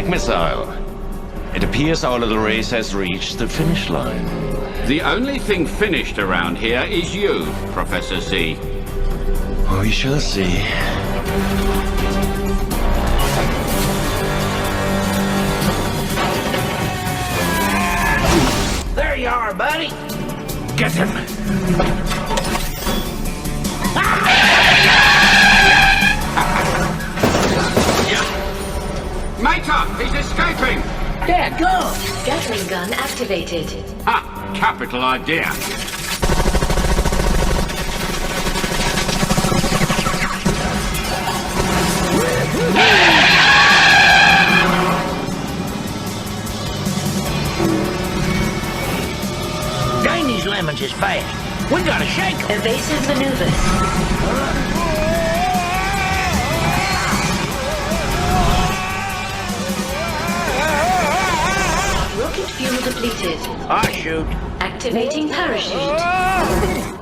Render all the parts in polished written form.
hypersonic missile. It appears our little race has reached the finish line. The only thing finished around here is you, Professor Z. We shall see. There you are, buddy. Get him! Mater, he's escaping! Dad, go! Gatling gun activated. Ha! Capital idea. Dang, these lemons is fast. We gotta shake 'em. Evasive maneuvers. Rocket fuel depleted. I shoot. Activating parachute.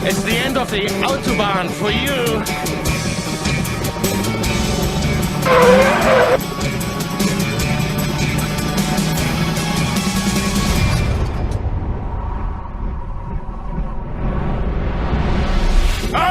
It's the end of the Autobahn for you.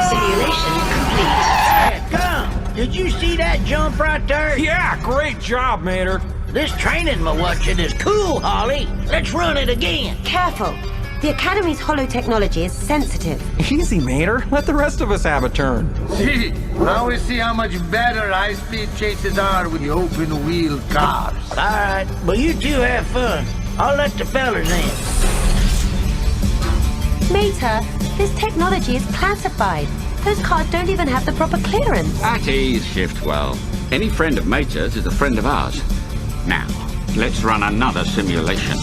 Simulation complete. Hey, come! Did you see that jump right there? Yeah, great job, Mater. This training we're watching is cool, Holly. Let's run it again. Careful. The Academy's holotechnology is sensitive. Easy, Mater. Let the rest of us have a turn. See, now we see how much better high-speed chases are with the open-wheel cars. All right, but you two have fun. I'll let the fellas in. Mater, this technology is classified. Those cars don't even have the proper clearance. At ease, Shiftwell. Any friend of Mater's is a friend of ours. Now, let's run another simulation.